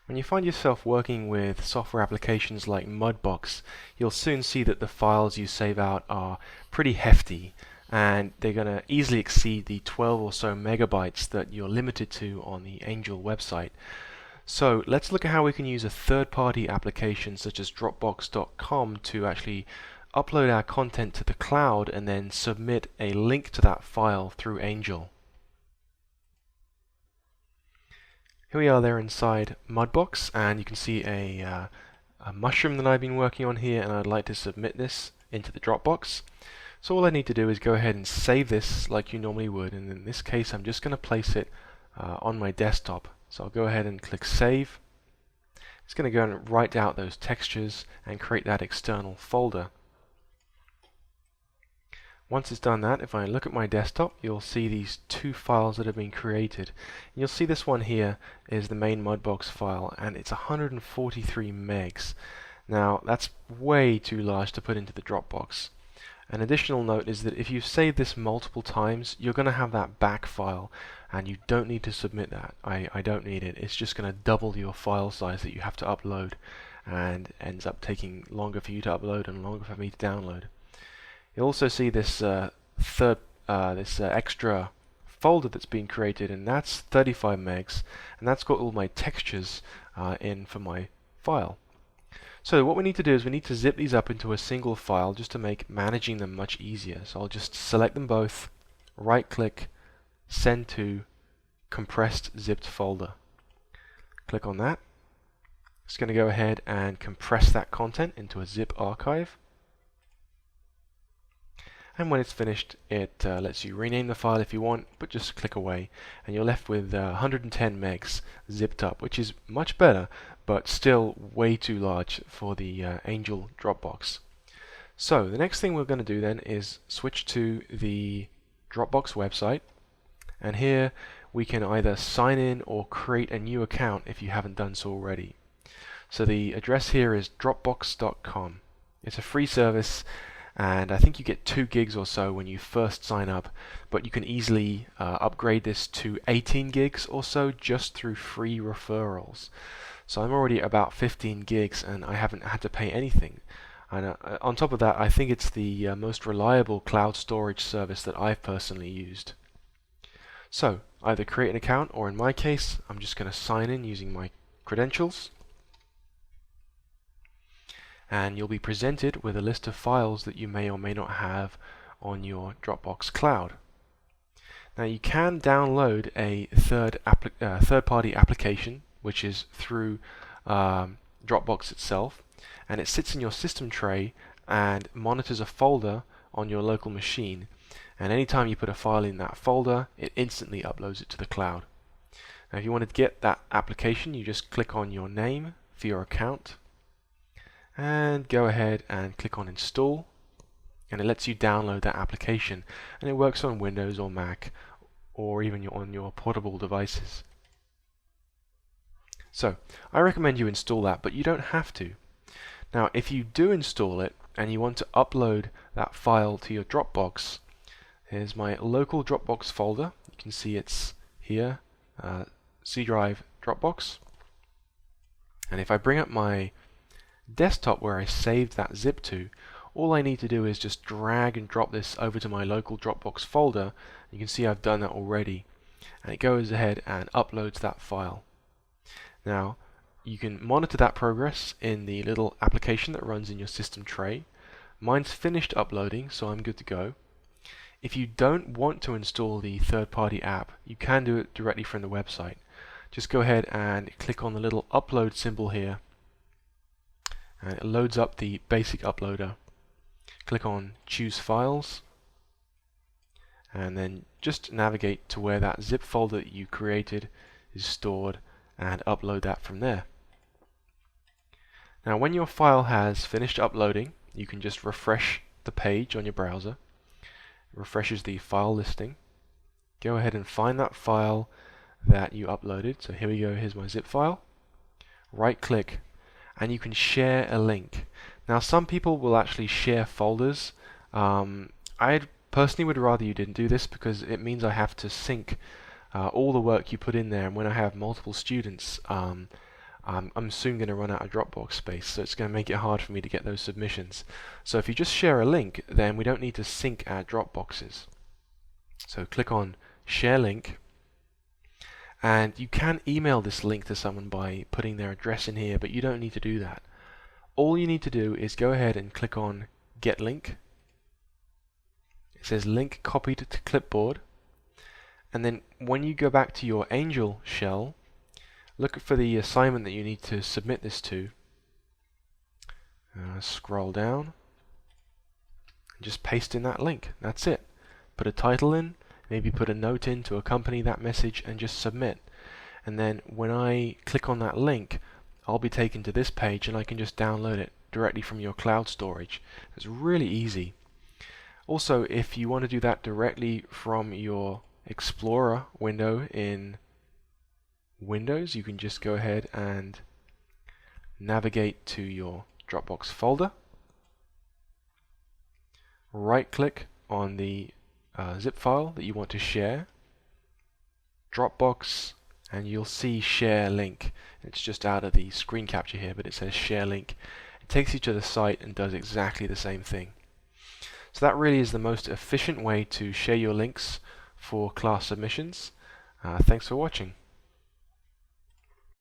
When you find yourself working with software applications like Mudbox, you'll soon see that the files you save out are pretty hefty, and they're going to easily exceed the 12 or so megabytes that you're limited to on the Angel website. So let's look at how we can use a third-party application such as Dropbox.com to actually upload our content to the cloud and then submit a link to that file through Angel. Here we are there inside Mudbox, and you can see a mushroom that I've been working on here, and I'd like to submit this into the Dropbox. So all I need to do is go ahead and save this like you normally would, and in this case I'm just going to place it on my desktop. So I'll go ahead and click Save. It's going to go and write out those textures and create that external folder. Once it's done that, if I look at my desktop, you'll see these two files that have been created. You'll see this one here is the main Mudbox file, and it's 143 megs. Now, that's way too large to put into the Dropbox. An additional note is that if you save this multiple times, you're going to have that back file, and you don't need to submit that. I don't need it. It's just going to double your file size that you have to upload, and ends up taking longer for you to upload and longer for me to download. You'll also see this extra folder that's been created, and that's 35 megs, and that's got all my textures in for my file. So what we need to do is we need to zip these up into a single file just to make managing them much easier. So I'll just select them both, right click, send to compressed zipped folder. Click on that. It's going to go ahead and compress that content into a zip archive. And when it's finished, it lets you rename the file if you want, but just click away, and you're left with 110 megs zipped up, which is much better, but still way too large for the Angel Dropbox. So the next thing we're going to do then is switch to the Dropbox website, and here we can either sign in or create a new account if you haven't done so already. So the address here is Dropbox.com. It's a free service, and I think you get 2 gigs or so when you first sign up, but you can easily upgrade this to 18 gigs or so just through free referrals. So I'm already at about 15 gigs and I haven't had to pay anything. And on top of that, I think it's the most reliable cloud storage service that I've personally used. So either create an account, or in my case I'm just going to sign in using my credentials. And you'll be presented with a list of files that you may or may not have on your Dropbox cloud. Now you can download a third-party application, which is through Dropbox itself, and it sits in your system tray and monitors a folder on your local machine, and anytime you put a file in that folder, it instantly uploads it to the cloud. Now if you want to get that application, you just click on your name for your account, and go ahead and click on install, and it lets you download that application, and it works on Windows or Mac or even on your portable devices. So I recommend you install that, but you don't have to. Now if you do install it and you want to upload that file to your Dropbox, here's my local Dropbox folder. You can see it's here, C drive Dropbox, and if I bring up my desktop where I saved that zip to, all I need to do is just drag and drop this over to my local Dropbox folder. You can see I've done that already, and it goes ahead and uploads that file. Now you can monitor that progress in the little application that runs in your system tray. Mine's finished uploading, so I'm good to go. If you don't want to install the third-party app, you can do it directly from the website. Just go ahead and click on the little upload symbol here, and it loads up the basic uploader. Click on choose files, and then just navigate to where that zip folder that you created is stored and upload that from there. Now when your file has finished uploading, you can just refresh the page on your browser. It refreshes the file listing. Go ahead and find that file that you uploaded. So here we go, here's my zip file. Right click, and you can share a link. Now some people will actually share folders. I personally would rather you didn't do this, because it means I have to sync all the work you put in there, and when I have multiple students, I'm soon going to run out of Dropbox space, so it's going to make it hard for me to get those submissions. So if you just share a link, then we don't need to sync our Dropboxes. So click on Share Link, and you can email this link to someone by putting their address in here, but you don't need to do that. All you need to do is go ahead and click on Get Link. It says link copied to clipboard, and then when you go back to your Angel shell, look for the assignment that you need to submit this to. Scroll down and just paste in that link. That's it. Put a title in, maybe put a note in to accompany that message, and just submit. And then when I click on that link, I'll be taken to this page and I can just download it directly from your cloud storage. It's really easy. Also, if you want to do that directly from your Explorer window in Windows, you can just go ahead and navigate to your Dropbox folder, right click on the zip file that you want to share, Dropbox, and you'll see Share Link. It's just out of the screen capture here, but it says Share Link. It takes you to the site and does exactly the same thing. So that really is the most efficient way to share your links for class submissions. Thanks for watching.